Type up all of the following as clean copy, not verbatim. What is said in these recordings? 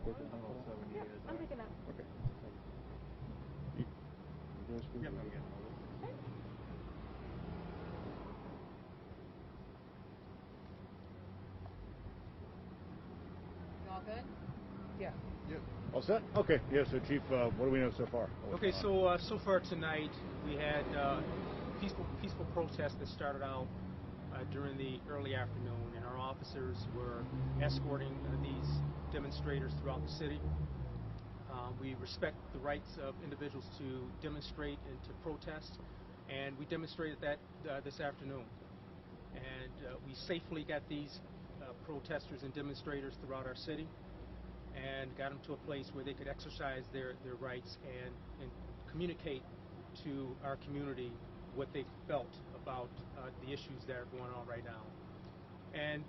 take it? Oh, 70 yeah, is. I'm picking up. Okay. You guys can Yep, I'm getting Okay. You all good? Yeah. Yep. All set? Okay. Yeah, so Chief, what do we know so far? Okay, so far tonight we had peaceful protests that started out during the early afternoon, and our officers were escorting these demonstrators throughout the city. We respect the rights of individuals to demonstrate and to protest, and we demonstrated that this afternoon. And we safely got these protesters and demonstrators throughout our city and got them to a place where they could exercise their rights and communicate to our community what they felt about the issues that are going on right now. And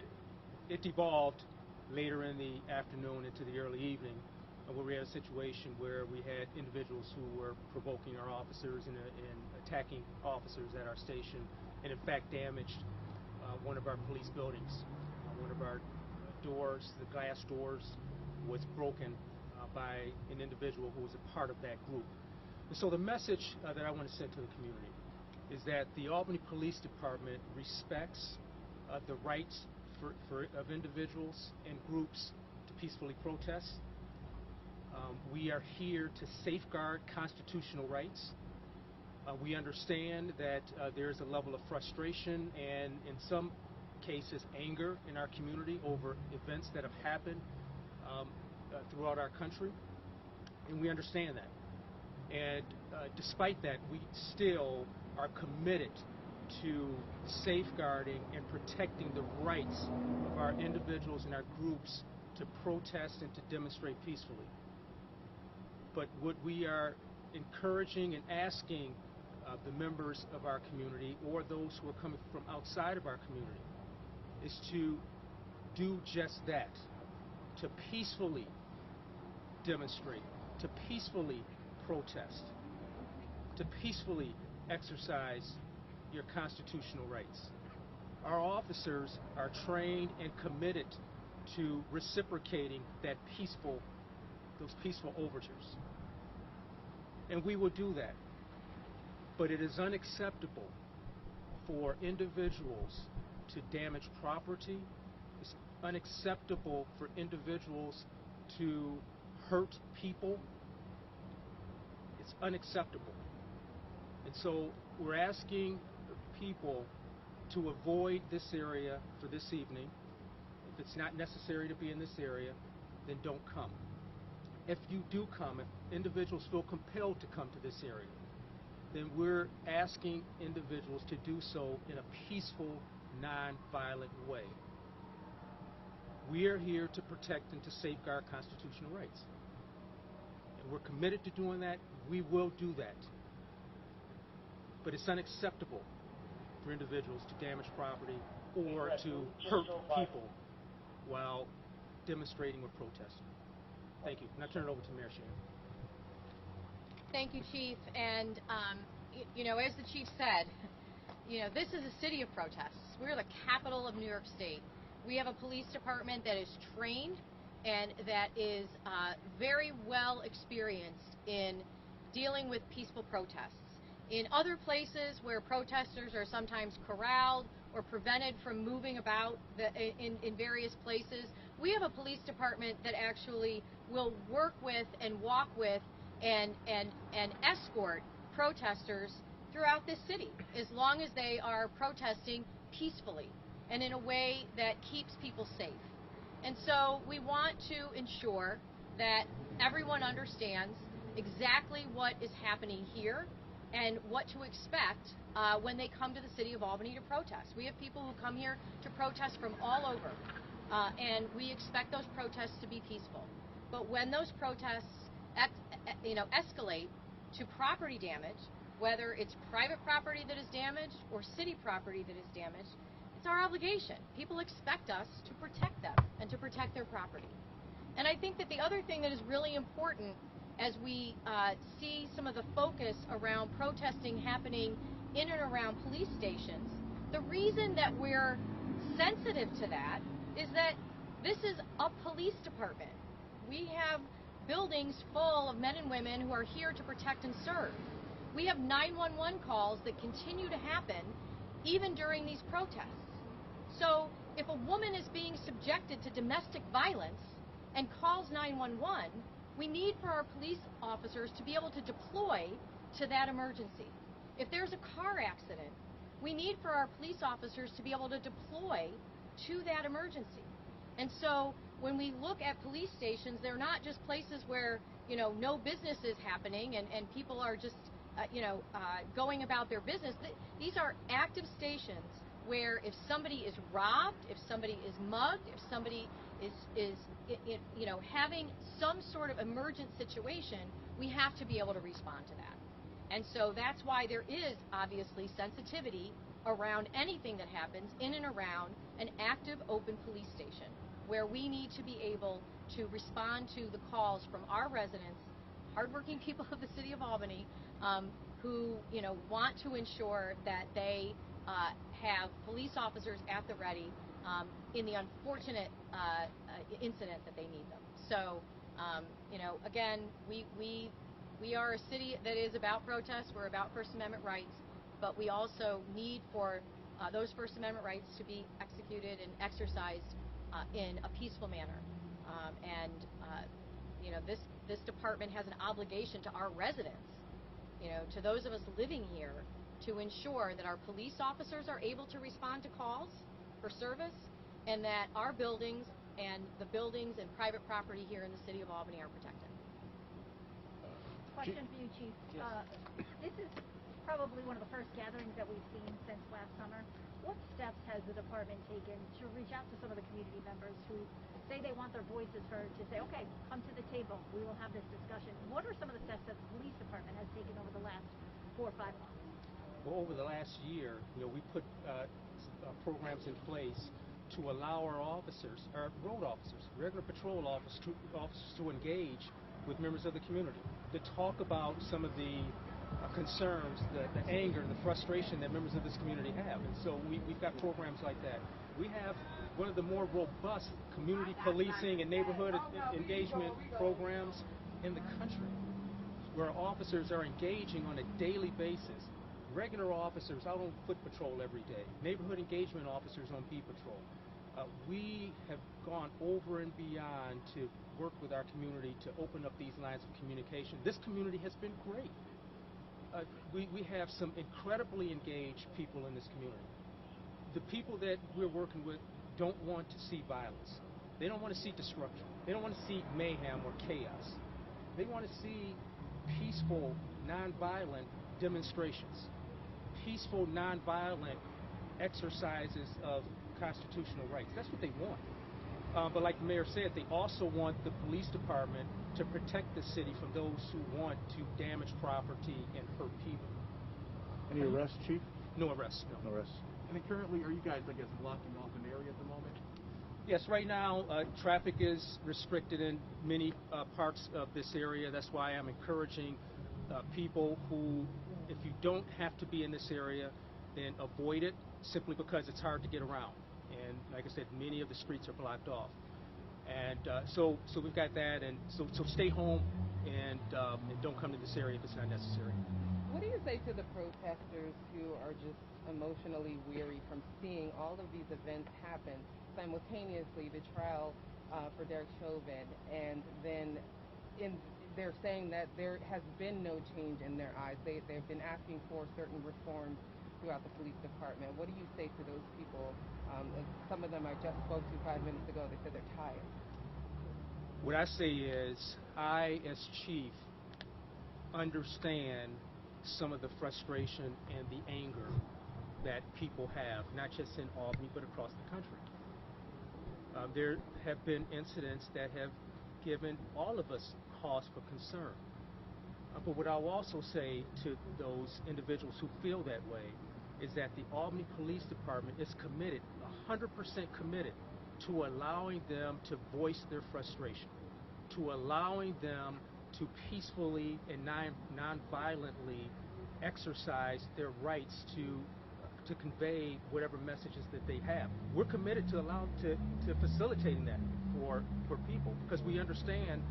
it devolved later in the afternoon into the early evening, where we had a situation where we had individuals who were provoking our officers and attacking officers at our station, and in fact damaged one of our police buildings. One of our doors, the glass doors, was broken by an individual who was a part of that group. And so the message that I want to send to the community is that the Albany Police Department respects the rights of individuals and groups to peacefully protest. We are here to safeguard constitutional rights. We understand that there's a level of frustration and, in some cases, anger in our community over events that have happened throughout our country, and we understand that. And despite that, we still are committed to safeguarding and protecting the rights of our individuals and our groups to protest and to demonstrate peacefully. But what we are encouraging and asking the members of our community, or those who are coming from outside of our community, is to do just that, to peacefully demonstrate, to peacefully protest, to peacefully exercise your constitutional rights. Our officers are trained and committed to reciprocating those peaceful overtures. And we will do that. But it is unacceptable for individuals to damage property. It's unacceptable for individuals to hurt people. It's unacceptable. And so we're asking people to avoid this area for this evening. If it's not necessary to be in this area, then don't come. If you do come, if individuals feel compelled to come to this area, then we're asking individuals to do so in a peaceful, non-violent way. We are here to protect and to safeguard constitutional rights. And we're committed to doing that. We will do that. But it's unacceptable for individuals to damage property or to hurt people while demonstrating or protesting. Thank you. And I turn it over to Mayor Shannon. Thank you, Chief. And, you know, as the Chief said, you know, this is a city of protests. We're the capital of New York State. We have a police department that is trained and that is very well experienced in dealing with peaceful protests. In other places where protesters are sometimes corralled or prevented from moving about in various places, we have a police department that actually will work with and walk with and escort protesters throughout this city, as long as they are protesting peacefully and in a way that keeps people safe. And so we want to ensure that everyone understands exactly what is happening here and what to expect when they come to the city of Albany to protest. We have people who come here to protest from all over, and we expect those protests to be peaceful. But when those protests escalate to property damage, whether it's private property that is damaged or city property that is damaged, it's our obligation. People expect us to protect them and to protect their property. And I think that the other thing that is really important as we see some of the focus around protesting happening in and around police stations, the reason that we're sensitive to that is that this is a police department. We have buildings full of men and women who are here to protect and serve. We have 911 calls that continue to happen even during these protests. So if a woman is being subjected to domestic violence and calls 911, we need for our police officers to be able to deploy to that emergency. If there's a car accident, we need for our police officers to be able to deploy to that emergency. And so when we look at police stations, they're not just places where, no business is happening and people are just, going about their business. These are active stations where if somebody is robbed, if somebody is mugged, if somebody is having some sort of emergent situation, we have to be able to respond to that. And so that's why there is obviously sensitivity around anything that happens in and around an active open police station, where we need to be able to respond to the calls from our residents, hardworking people of the city of Albany, who want to ensure that they have police officers at the ready in the unfortunate incident that they need them. So, again, we are a city that is about protest. We're about First Amendment rights, but we also need for those First Amendment rights to be executed and exercised in a peaceful manner. This department has an obligation to our residents, to those of us living here, to ensure that our police officers are able to respond to calls for service, and that our buildings and the buildings and private property here in the city of Albany are protected. Question for you, Chief. Yes. This is probably one of the first gatherings that we've seen since last summer. What steps has the department taken to reach out to some of the community members who say they want their voices heard, to say, okay, come to the table, we will have this discussion? What are some of the steps that the police department has taken over the last 4 or 5 months? Well, over the last year, we put programs in place to allow our officers, our road officers, regular patrol officers to engage with members of the community, to talk about some of the concerns, the anger, the frustration that members of this community have. And so we've got programs like that. We have one of the more robust community policing and neighborhood engagement programs in the country, where officers are engaging on a daily basis. Regular officers out on foot patrol every day, neighborhood engagement officers on beat patrol. We have gone over and beyond to work with our community to open up these lines of communication. This community has been great. We have some incredibly engaged people in this community. The people that we're working with don't want to see violence. They don't want to see destruction. They don't want to see mayhem or chaos. They want to see peaceful, nonviolent demonstrations, peaceful, nonviolent exercises of constitutional rights. That's what they want. But like the mayor said, they also want the police department to protect the city from those who want to damage property and hurt people. Any arrests, Chief? No arrests, no. No arrests. And then currently, are you guys, I guess, blocking off an area at the moment? Yes, right now, traffic is restricted in many parts of this area. That's why I'm encouraging people who, if you don't have to be in this area, then avoid it, simply because it's hard to get around. And like I said, many of the streets are blocked off. And so we've got that, and so stay home and don't come to this area if it's not necessary. What do you say to the protesters who are just emotionally weary from seeing all of these events happen simultaneously, the trial for Derek Chauvin, and then they're saying that there has been no change in their eyes. They've been asking for certain reforms throughout the police department. What do you say to those people? Some of them I just spoke to 5 minutes ago. They said they're tired. What I say is, I, as chief, understand some of the frustration and the anger that people have, not just in Albany, but across the country. There have been incidents that have given all of us cause for concern. But what I'll also say to those individuals who feel that way is that the Albany Police Department is committed, 100% committed, to allowing them to voice their frustration, to allowing them to peacefully and non-violently exercise their rights to convey whatever messages that they have. We're committed to facilitating that. for people, because we understand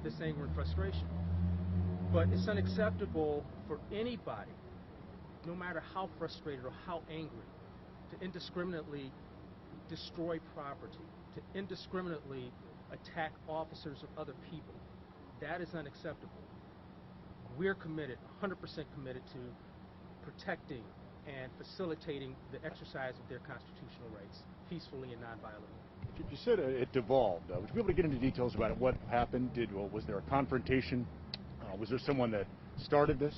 this anger and frustration. But it's unacceptable for anybody, no matter how frustrated or how angry, to indiscriminately destroy property, to indiscriminately attack officers or other people. That is unacceptable. We're committed, 100% committed to protecting and facilitating the exercise of their constitutional rights, peacefully and nonviolently. You said it devolved. Would you be able to get into details about it? What happened? Was there a confrontation? Was there someone that started this?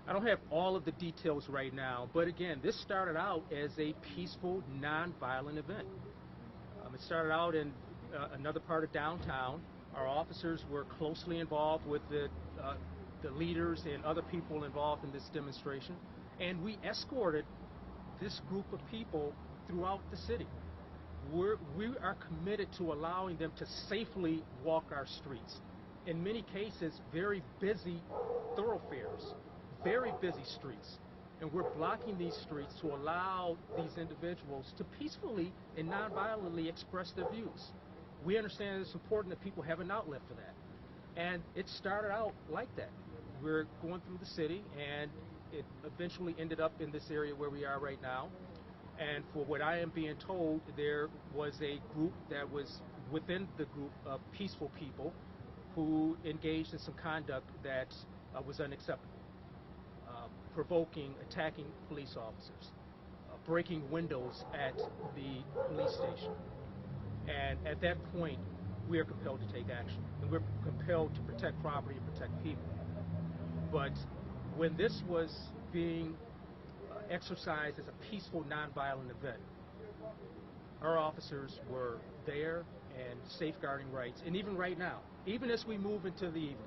I don't have all of the details right now, but again, this started out as a peaceful, nonviolent event. It started out in another part of downtown. Our officers were closely involved with the leaders and other people involved in this demonstration, and we escorted this group of people throughout the city. We are committed to allowing them to safely walk our streets. In many cases, very busy thoroughfares, very busy streets. And we're blocking these streets to allow these individuals to peacefully and nonviolently express their views. We understand it's important that people have an outlet for that. And it started out like that. We're going through the city, and it eventually ended up in this area where we are right now. And for what I am being told, there was a group that was within the group of peaceful people who engaged in some conduct that was unacceptable. Provoking, attacking police officers, breaking windows at the police station. And at that point, we are compelled to take action. And we're compelled to protect property and protect people. But when this was being exercised as a peaceful, nonviolent event, our officers were there and safeguarding rights. And even right now, even as we move into the evening,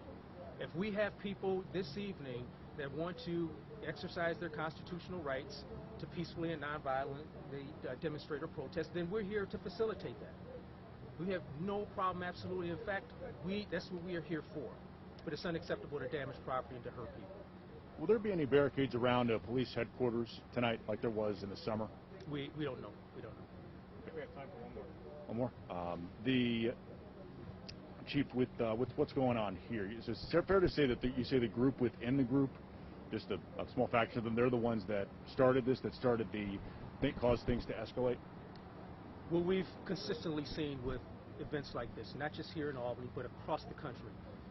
if we have people this evening that want to exercise their constitutional rights to peacefully and nonviolently demonstrate or protest, then we're here to facilitate that. We have no problem, absolutely. In fact, that's what we are here for. But it's unacceptable to damage property and to hurt people. Will there be any barricades around police headquarters tonight like there was in the summer? We don't know. We don't know. Okay, we have time for one more. One more? The Chief, with what's going on here, is it fair to say that you say the group within the group, just a small faction of them, they're the ones that started this, that caused things to escalate? What we've consistently seen with events like this, not just here in Albany, but across the country,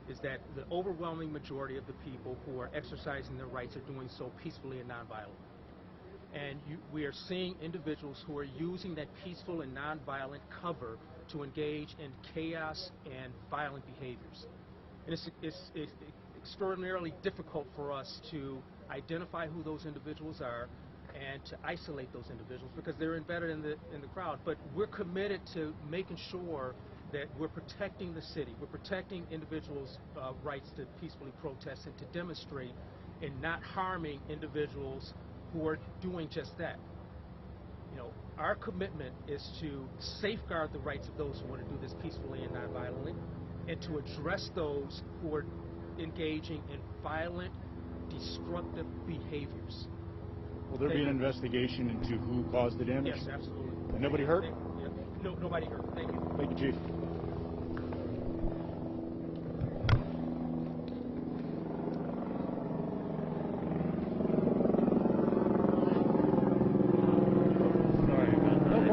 is that the overwhelming majority of the people who are exercising their rights are doing so peacefully and nonviolently. And we are seeing individuals who are using that peaceful and nonviolent cover to engage in chaos and violent behaviors. And it's extraordinarily difficult for us to identify who those individuals are and to isolate those individuals because they're embedded in the crowd. But we're committed to making sure that we're protecting the city. We're protecting individuals' rights to peacefully protest and to demonstrate, and not harming individuals who are doing just that. You know, our commitment is to safeguard the rights of those who want to do this peacefully and nonviolently, and to address those who are engaging in violent, destructive behaviors. Will there be an investigation into who caused the damage? Yes, absolutely. And nobody hurt? No, nobody hurt. Thank you. Thank you, Chief.